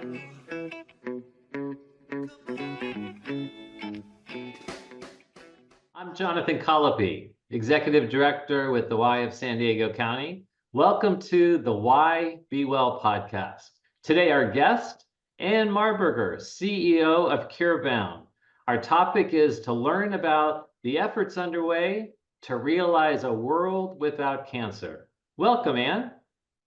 I'm Jonathon, Executive Director with the Y of San Diego County. Welcome to the Y Be Well podcast. Today, our guest, Anne Marbarger, CEO of Curebound. Our topic is to learn about the efforts underway to realize a world without cancer. Welcome, Anne.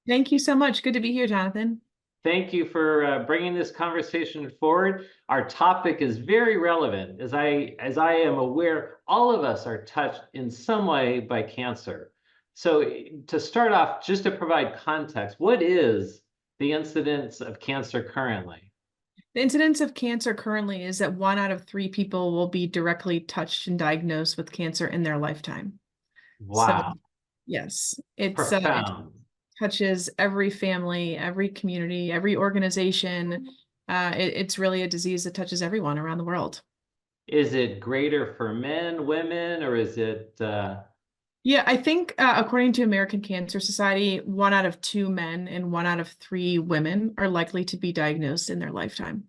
Thank you so much. Good to be here, Jonathon. Thank you for bringing this conversation forward. Our topic is very relevant. As I am aware, all of us are touched in some way by cancer. So to start off, just to provide context, what is the incidence of cancer currently? The incidence of cancer currently is that 1 out of 3 people will be directly touched and diagnosed with cancer in their lifetime. Wow. So, yes, it touches every family, every community, every organization. It's really a disease that touches everyone around the world. Is it greater for men, women, or is it? Yeah, I think according to American Cancer Society, 1 out of 2 men and 1 out of 3 women are likely to be diagnosed in their lifetime.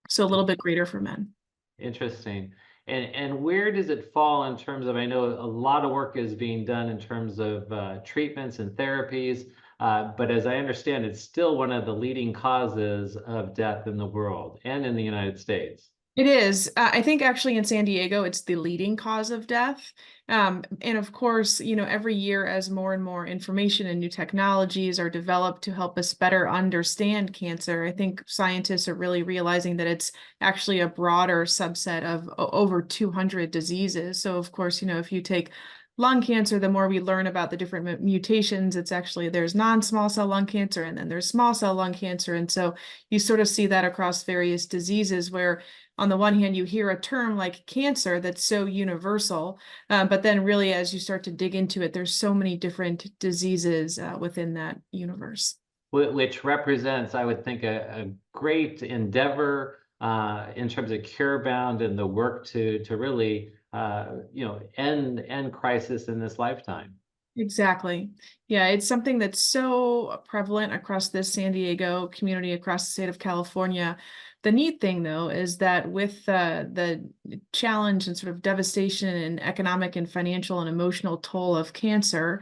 So a little bit greater for men. Interesting. And where does it fall in terms of, I know a lot of work is being done in terms of treatments and therapies, but as I understand, it's still one of the leading causes of death in the world and in the United States. It is. I think actually in San Diego, it's the leading cause of death. And of course, every year as more and more information and new technologies are developed to help us better understand cancer, I think scientists are really realizing that it's actually a broader subset of over 200 diseases. So of course, if you take lung cancer, the more we learn about the different mutations, it's actually there's non-small cell lung cancer and then there's small cell lung cancer. And so you sort of see that across various diseases where on the one hand, you hear a term like cancer that's so universal, but then really as you start to dig into it, there's so many different diseases within that universe. Which represents, I would think, a great endeavor in terms of Curebound and the work to really end crisis in this lifetime. Exactly. Yeah, it's something that's so prevalent across this San Diego community, across the state of California. The neat thing, though, is that with the challenge and sort of devastation and economic and financial and emotional toll of cancer,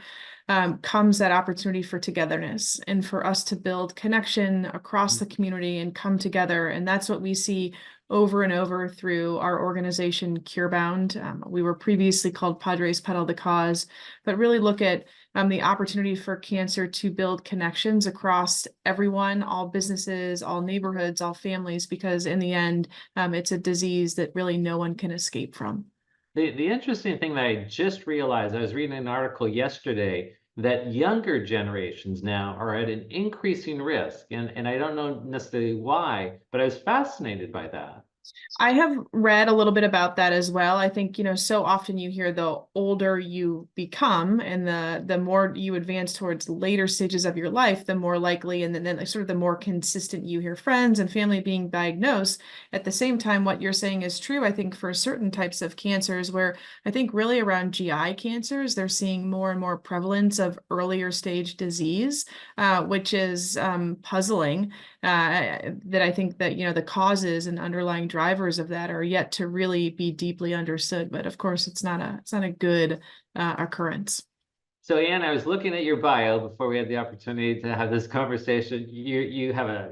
comes that opportunity for togetherness and for us to build connection across the community and come together. And that's what we see over and over through our organization, Curebound. We were previously called Padres Pedal the Cause, but really look at the opportunity for cancer to build connections across everyone, all businesses, all neighborhoods, all families, because in the end, it's a disease that really no one can escape from. The interesting thing that I just realized, I was reading an article yesterday that younger generations now are at an increasing risk. And I don't know necessarily why, but I was fascinated by that. I have read a little bit about that as well. I think, so often you hear the older you become and the more you advance towards later stages of your life, the more likely and then sort of the more consistent you hear friends and family being diagnosed. At the same time, what you're saying is true, I think, for certain types of cancers where I think really around GI cancers, they're seeing more and more prevalence of earlier stage disease, which is puzzling. That I think that, the causes and underlying drivers of that are yet to really be deeply understood. But of course, it's not a good occurrence. So Anne, I was looking at your bio before we had the opportunity to have this conversation. You have a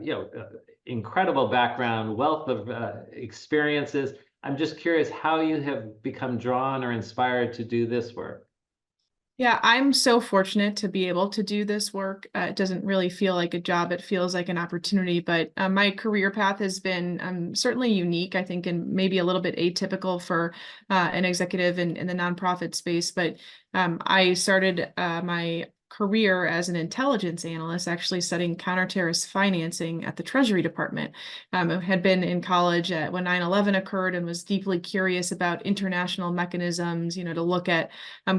incredible background, wealth of experiences. I'm just curious how you have become drawn or inspired to do this work. Yeah, I'm so fortunate to be able to do this work. It doesn't really feel like a job. It feels like an opportunity, but my career path has been certainly unique, I think, and maybe a little bit atypical for an executive in the nonprofit space. But I started my career as an intelligence analyst, actually studying counter-terrorist financing at the Treasury Department. I had been in college when 9/11 occurred and was deeply curious about international mechanisms, to look at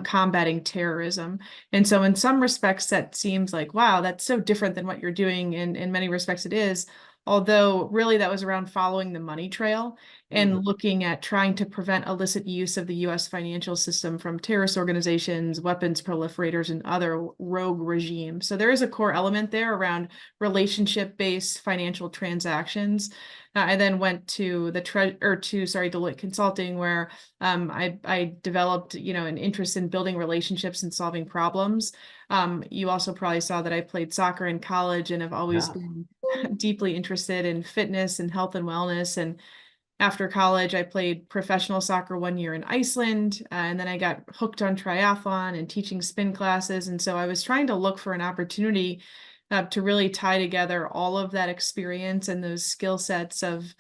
combating terrorism. And so in some respects, that seems like, wow, that's so different than what you're doing. And in many respects, it is. although really that was around following the money trail Mhm. and looking at trying to prevent illicit use of the US financial system from terrorist organizations, weapons proliferators, and other rogue regimes. So there is a core element there around relationship-based financial transactions. I then went to Deloitte Consulting, where I developed, an interest in building relationships and solving problems. You also probably saw that I played soccer in college and have always Yeah. been deeply interested in fitness and health and wellness. And after college, I played professional soccer 1 year in Iceland, and then I got hooked on triathlon and teaching spin classes. And so I was trying to look for an opportunity to really tie together all of that experience and those skill sets of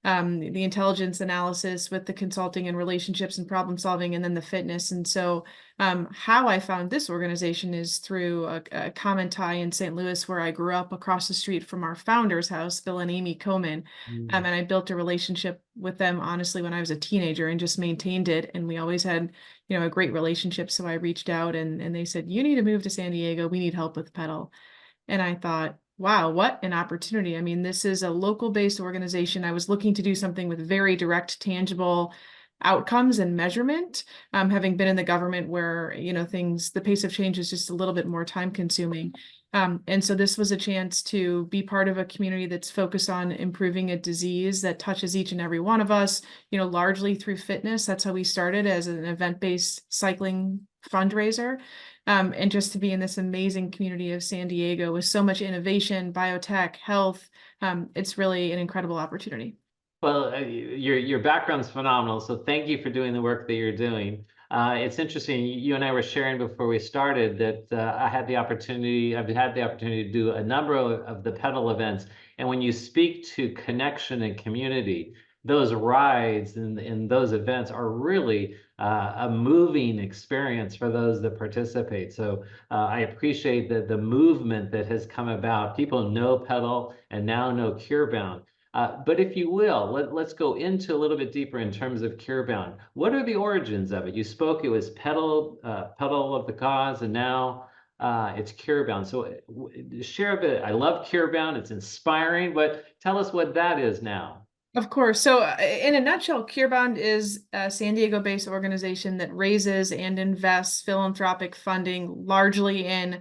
the intelligence analysis with the consulting and relationships and problem solving, and then the fitness. And so how I found this organization is through a common tie in St. Louis, where I grew up across the street from our founder's house, Bill and Amy Komen. Mm. And I built a relationship with them, honestly, when I was a teenager, and just maintained it. And we always had, a great relationship. So I reached out, and they said, "You need to move to San Diego. We need help with Pedal." And I thought, wow, what an opportunity. I mean, this is a local based organization. I was looking to do something with very direct, tangible outcomes and measurement, having been in the government where, the pace of change is just a little bit more time consuming. And so this was a chance to be part of a community that's focused on improving a disease that touches each and every one of us, largely through fitness. That's how we started, as an event-based cycling fundraiser. And just to be in this amazing community of San Diego with so much innovation, biotech, health, it's really an incredible opportunity. Well, your background's phenomenal, so thank you for doing the work that you're doing. It's interesting. You and I were sharing before we started that I've had the opportunity to do a number of the pedal events, and when you speak to connection and community, those rides and those events are really a moving experience for those that participate. So I appreciate the movement that has come about. People know pedal and now know Curebound. But if you will, let's go into a little bit deeper in terms of Curebound. What are the origins of it? You spoke, it was pedal of the cause, and now it's Curebound. So share a bit. I love Curebound. It's inspiring, but tell us what that is now. Of course. So, in a nutshell, Curebound is a San Diego-based organization that raises and invests philanthropic funding largely in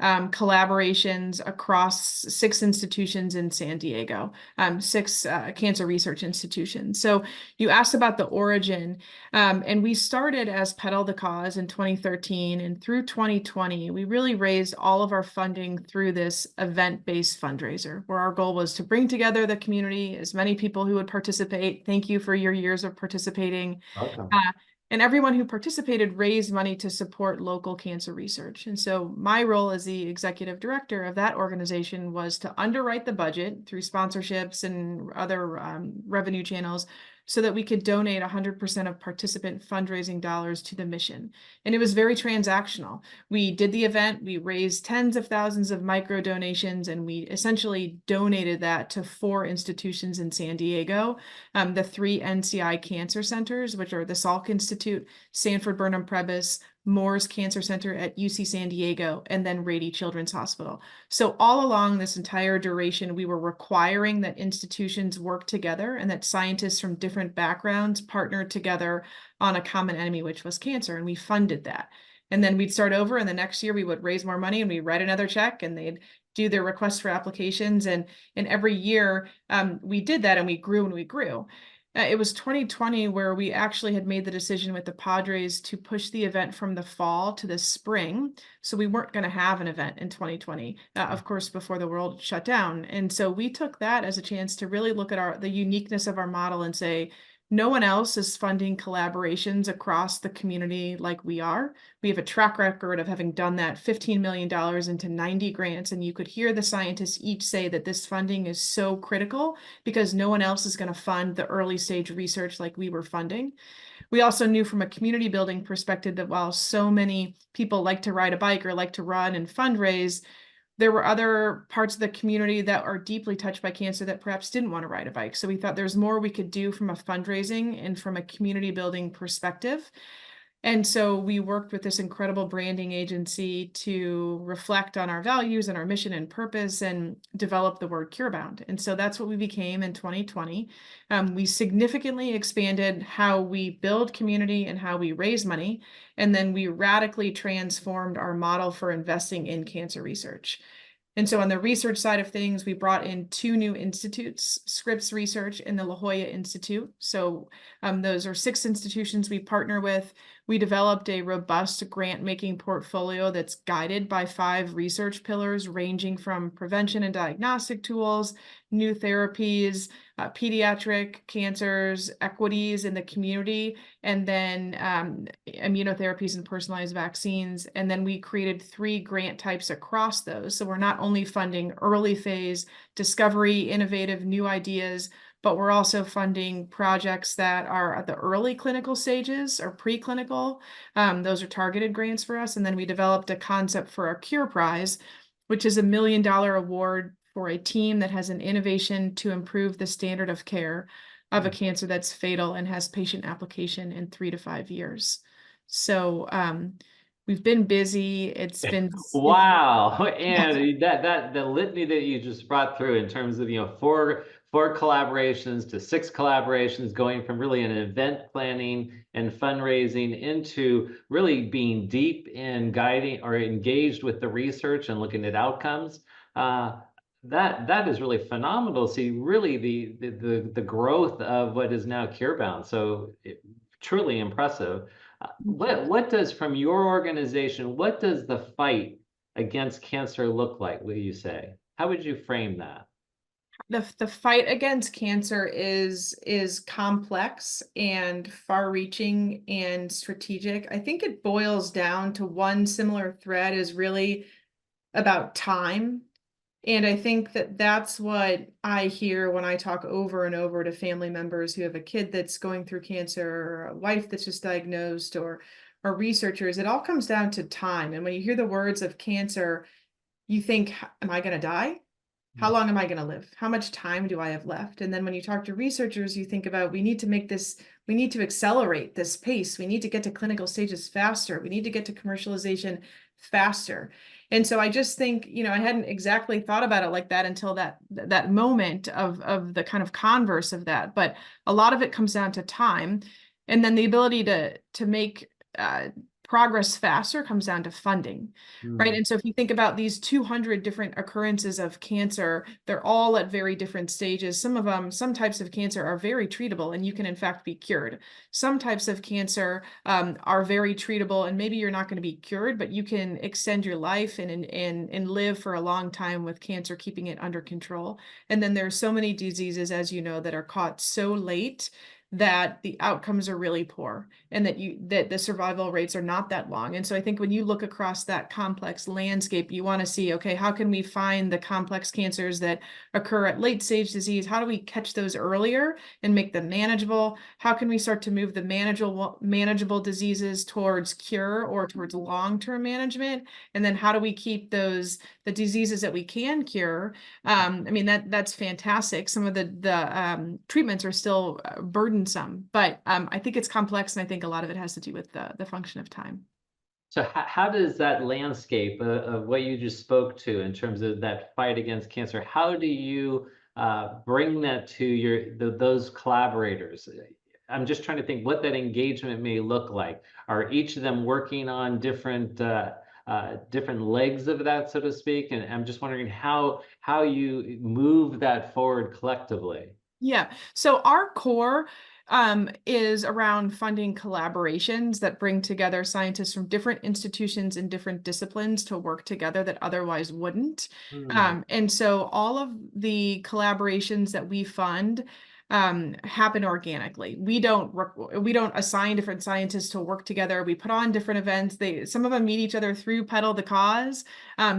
collaborations across 6 institutions in San Diego, 6 cancer research institutions. So, you asked about the origin, and we started as Pedal the Cause in 2013, and through 2020, we really raised all of our funding through this event-based fundraiser, where our goal was to bring together the community, as many people who would participate. Thank you for your years of participating. Welcome. And everyone who participated raised money to support local cancer research. And so my role as the executive director of that organization was to underwrite the budget through sponsorships and other revenue channels, so that we could donate 100% of participant fundraising dollars to the mission. And it was very transactional. We did the event, we raised tens of thousands of micro donations, and we essentially donated that to 4 institutions in San Diego, the 3 NCI cancer centers, which are the Salk Institute, Sanford Burnham Prebys, Moore's Cancer Center at UC San Diego, and then Rady Children's Hospital. So all along this entire duration, we were requiring that institutions work together and that scientists from different backgrounds partnered together on a common enemy, which was cancer, and we funded that. And then we'd start over, and the next year we would raise more money and we write another check, and they'd do their requests for applications. And every year we did that, and we grew and we grew. It was 2020 where we actually had made the decision with the Padres to push the event from the fall to the spring. So we weren't going to have an event in 2020, of course, before the world shut down. And so we took that as a chance to really look at the uniqueness of our model and say, no one else is funding collaborations across the community like we are. We have a track record of having done that, $15 million into 90 grants. And you could hear the scientists each say that this funding is so critical because no one else is going to fund the early stage research like we were funding. We also knew from a community building perspective that while so many people like to ride a bike or like to run and fundraise, there were other parts of the community that are deeply touched by cancer that perhaps didn't want to ride a bike. So we thought there's more we could do from a fundraising and from a community building perspective. And so we worked with this incredible branding agency to reflect on our values and our mission and purpose and develop the word Curebound. And so that's what we became in 2020. We significantly expanded how we build community and how we raise money. And then we radically transformed our model for investing in cancer research. And so on the research side of things, we brought in 2 new institutes, Scripps Research and the La Jolla Institute. So those are 6 institutions we partner with. We developed a robust grant-making portfolio that's guided by 5 research pillars, ranging from prevention and diagnostic tools, new therapies, pediatric cancers, equities in the community, and then immunotherapies and personalized vaccines. And then we created 3 grant types across those. So we're not only funding early phase discovery, innovative new ideas, but we're also funding projects that are at the early clinical stages or preclinical. Those are targeted grants for us. And then we developed a concept for our Cure Prize, which is $1 million award for a team that has an innovation to improve the standard of care of a cancer that's fatal and has patient application in 3 to 5 years. So we've been busy. It's been Wow. And that the litany that you just brought through in terms of, 4 collaborations to 6 collaborations, going from really an event planning and fundraising into really being deep in guiding or engaged with the research and looking at outcomes. That is really phenomenal. See, really the growth of what is now Curebound. So truly impressive. What does, from your organization, what does the fight against cancer look like, would you say? How would you frame that? The fight against cancer is complex and far-reaching and strategic. I think it boils down to one similar thread is really about time. And I think that that's what I hear when I talk over and over to family members who have a kid that's going through cancer, or a wife that's just diagnosed, or researchers. It all comes down to time. And when you hear the words of cancer, you think, am I going to die? How long am I going to live? How much time do I have left? And then when you talk to researchers, you think about, we need to accelerate this pace. We need to get to clinical stages faster. We need to get to commercialization faster. And so I just think, I hadn't exactly thought about it like that until that moment of the kind of converse of that. But a lot of it comes down to time. And then the ability to make progress faster comes down to funding, right? And so if you think about these 200 different occurrences of cancer, they're all at very different stages. Some types of cancer are very treatable and you can in fact be cured. Some types of cancer are very treatable and maybe you're not going to be cured, but you can extend your life and live for a long time with cancer, keeping it under control. And then there are so many diseases, as you know, that are caught so late that the outcomes are really poor and that the survival rates are not that long. And so I think when you look across that complex landscape, you want to see, okay, how can we find the complex cancers that occur at late stage disease? How do we catch those earlier and make them manageable? How can we start to move the manageable diseases towards cure or towards long-term management? And then how do we keep the diseases that we can cure? I mean, that's fantastic. Some of the treatments are still burdensome, but I think it's complex, and I think a lot of it has to do with the function of time. So how does that landscape of what you just spoke to in terms of that fight against cancer, how do you bring that to those collaborators? I'm just trying to think what that engagement may look like. Are each of them working on different legs of that, so to speak? And I'm just wondering how you move that forward collectively. Yeah. So our core is around funding collaborations that bring together scientists from different institutions and different disciplines to work together that otherwise wouldn't. And so all of the collaborations that we fund happen organically. We don't assign different scientists to work together. We put on different events. Some of them meet each other through Pedal the Cause.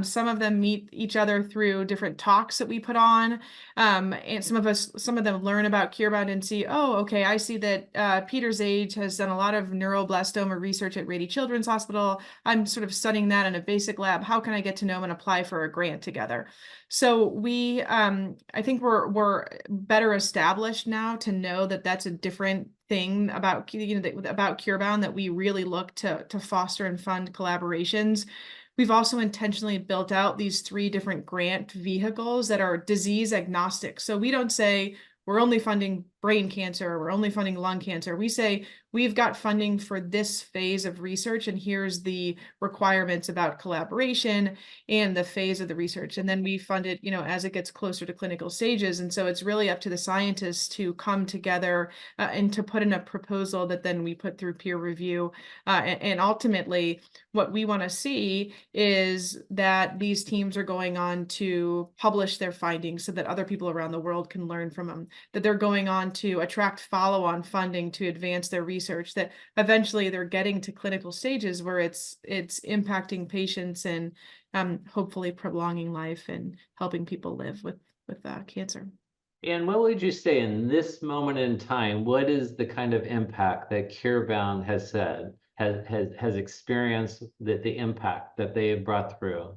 Some of them meet each other through different talks that we put on. And some of them learn about Curebound and see, oh, okay, I see that Peter's age has done a lot of neuroblastoma research at Rady Children's Hospital. I'm sort of studying that in a basic lab. How can I get to know him and apply for a grant together? So I think we're better established now to know that that's a different thing about about Curebound, that we really look to foster and fund collaborations. We've also intentionally built out these 3 different grant vehicles that are disease agnostic. So we don't say we're only funding brain cancer, or we're only funding lung cancer. We say we've got funding for this phase of research, and here's the requirements about collaboration and the phase of the research. And then we fund it, as it gets closer to clinical stages. And so it's really up to the scientists to come together and to put in a proposal that then we put through peer review. And ultimately, what we want to see is that these teams are going on to publish their findings so that other people around the world can learn from them, that they're going on to attract follow-on funding to advance their research, that eventually they're getting to clinical stages where it's impacting patients and hopefully prolonging life and helping people live with cancer. And what would you say in this moment in time, what is the kind of impact that Curebound has experienced, the impact that they have brought through?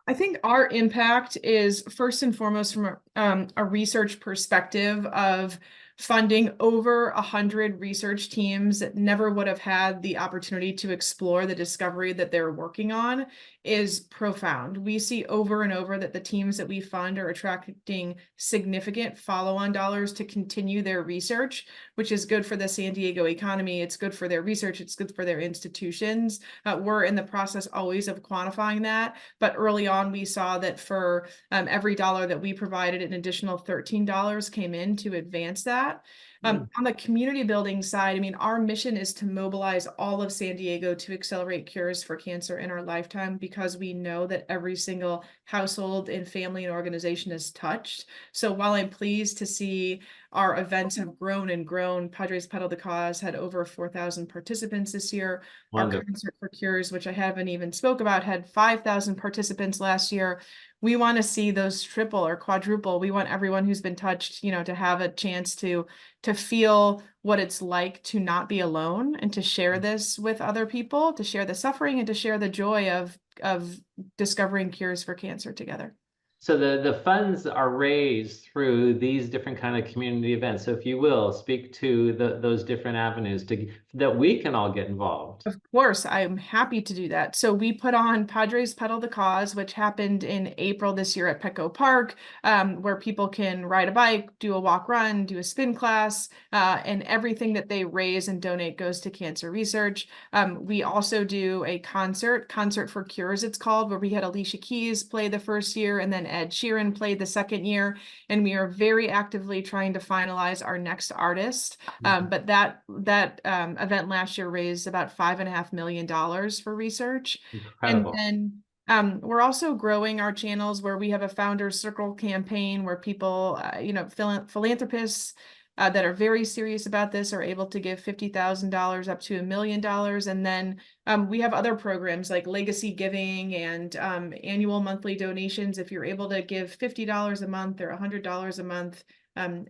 I think our impact is first and foremost from a research perspective of funding over 100 research teams that never would have had the opportunity to explore the discovery that they're working on is profound. We see over and over that the teams that we fund are attracting significant follow-on dollars to continue their research, which is good for the San Diego economy. It's good for their research. It's good for their institutions. We're in the process always of quantifying that, but early on we saw that for every dollar that we provided, an additional $13 came in to advance that. On the community building side, I mean, our mission is to mobilize all of San Diego to accelerate cures for cancer in our lifetime, because we know that every single household and family and organization is touched. So while I'm pleased to see our events have grown and grown, Padres Pedal the Cause had over 4,000 participants this year. Wonderful. Our Concert for Cures, which I haven't even spoke about, had 5,000 participants last year. We want to see those triple or quadruple. We want everyone who's been touched, to have a chance to feel what it's like to not be alone, and to share this with other people, to share the suffering and to share the joy of discovering cures for cancer together. So the funds are raised through these different kind of community events. So if you will, speak to those different avenues that we can all get involved. Of course, I'm happy to do that. So we put on Padres Pedal the Cause, which happened in April this year at Petco Park, where people can ride a bike, do a walk run, do a spin class, and everything that they raise and donate goes to cancer research. We also do a Concert for Cures, it's called, where we had Alicia Keys play the first year, and then Ed Sheeran played the second year. And we are very actively trying to finalize our next artist. But that event last year raised about $5.5 million for research. Incredible. And then we're also growing our channels where we have a Founders Circle campaign where people, philanthropists that are very serious about this are able to give $50,000 up to $1 million. And then we have other programs like legacy giving and annual monthly donations. If you're able to give $50 a month or $100 a month,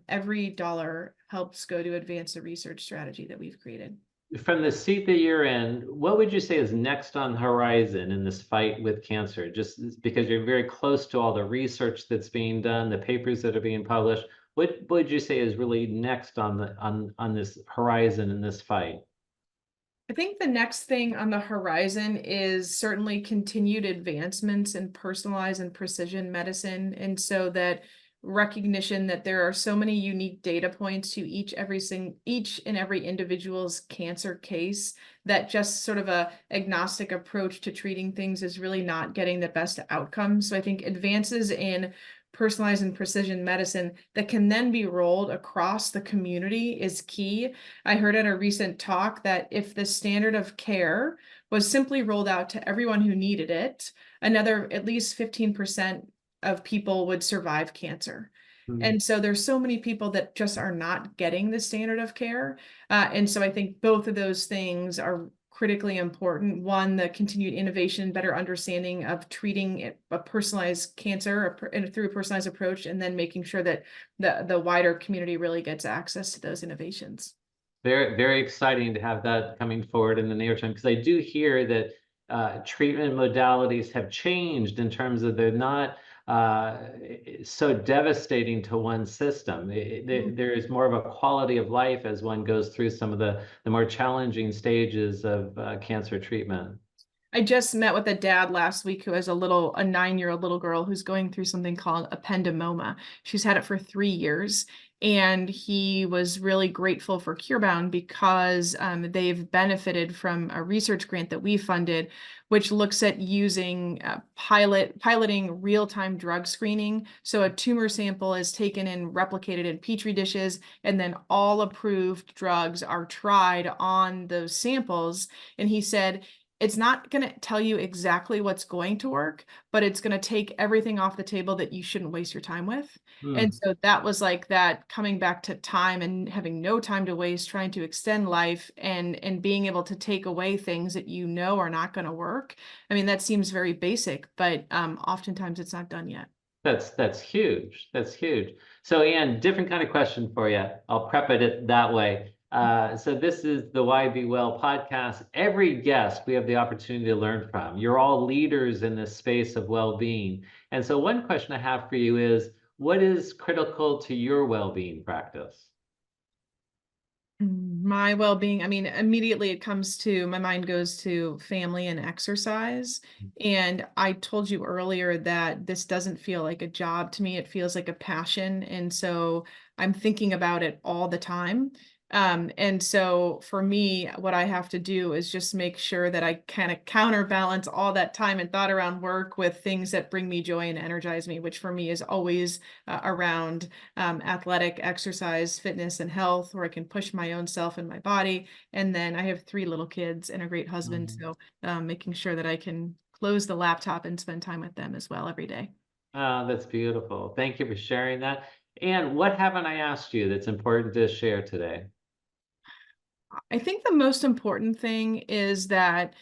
every dollar helps go to advance the research strategy that we've created. From the seat that you're in, what would you say is next on the horizon in this fight with cancer? Just because you're very close to all the research that's being done, the papers that are being published, what would you say is really next on this horizon in this fight? I think the next thing on the horizon is certainly continued advancements in personalized and precision medicine. And so that recognition that there are so many unique data points to each and every individual's cancer case, that just sort of a agnostic approach to treating things is really not getting the best outcome. So I think advances in personalized and precision medicine that can then be rolled across the community is key. I heard at a recent talk that if the standard of care was simply rolled out to everyone who needed it, another at least 15% of people would survive cancer. And so there's so many people that just are not getting the standard of care. And so I think both of those things are critically important. One, the continued innovation, better understanding of treating a personalized cancer through a personalized approach, and then making sure that the wider community really gets access to those innovations. Very, very exciting to have that coming forward in the near term, because I do hear that treatment modalities have changed in terms of they're not so devastating to one's system. There is more of a quality of life as one goes through some of the more challenging stages of cancer treatment. I just met with a dad last week who has a 9-year-old little girl who's going through something called ependymoma. She's had it for 3 years. And he was really grateful for Curebound because they've benefited from a research grant that we funded, which looks at using piloting real-time drug screening. So a tumor sample is taken and replicated in petri dishes, and then all approved drugs are tried on those samples. And he said, it's not going to tell you exactly what's going to work, but it's going to take everything off the table that you shouldn't waste your time with. And so that was like that coming back to time and having no time to waste, trying to extend life and being able to take away things that you know are not going to work. I mean, that seems very basic, but oftentimes it's not done yet. That's huge. That's huge. So Anne, different kind of question for you. I'll prep it that way. So this is the Why Be Well podcast. Every guest we have the opportunity to learn from. You're all leaders in this space of well-being. And so one question I have for you is, what is critical to your well-being practice? My well-being, I mean, immediately it comes to my mind goes to family and exercise. And I told you earlier that this doesn't feel like a job to me. It feels like a passion. And so I'm thinking about it all the time. And so for me, what I have to do is just make sure that I kind of counterbalance all that time and thought around work with things that bring me joy and energize me, which for me is always around athletic exercise, fitness, and health, where I can push my own self and my body. And then I have 3 little kids and a great husband. So making sure that I can close the laptop and spend time with them as well every day. Oh, that's beautiful. Thank you for sharing that. And what haven't I asked you that's important to share today? I think the most important thing is that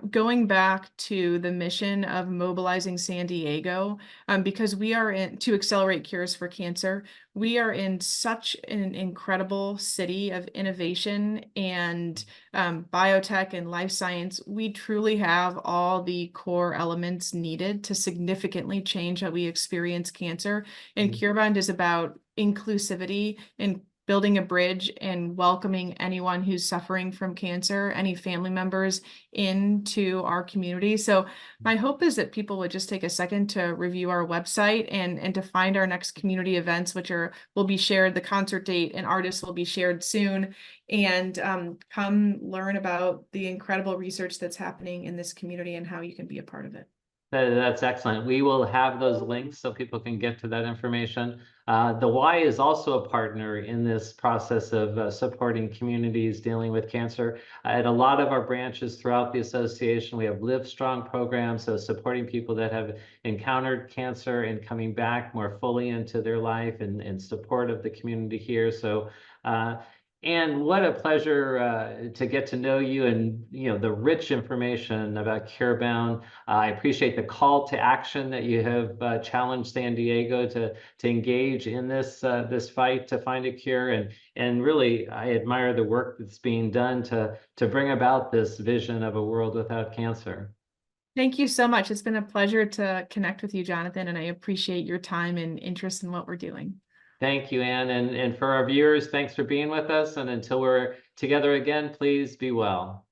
going back to the mission of mobilizing San Diego, because we are in to accelerate cures for cancer. We are in such an incredible city of innovation and biotech and life science. We truly have all the core elements needed to significantly change how we experience cancer. And Curebound is about inclusivity and building a bridge and welcoming anyone who's suffering from cancer, any family members into our community. So my hope is that people would just take a second to review our website and to find our next community events, which will be shared. The concert date and artists will be shared soon, and come learn about the incredible research that's happening in this community and how you can be a part of it. That's excellent. We will have those links so people can get to that information. The Y is also a partner in this process of supporting communities dealing with cancer. At a lot of our branches throughout the association, we have Live Strong programs, so supporting people that have encountered cancer and coming back more fully into their life and in support of the community here. So and what a pleasure to get to know you and the rich information about Curebound. I appreciate the call to action that you have challenged San Diego to engage in this fight to find a cure, and really I admire the work that's being done to bring about this vision of a world without cancer. Thank you so much. It's been a pleasure to connect with you, Jonathan, and I appreciate your time and interest in what we're doing. Thank you, Anne. And for our viewers, thanks for being with us. And until we're together again, please be well.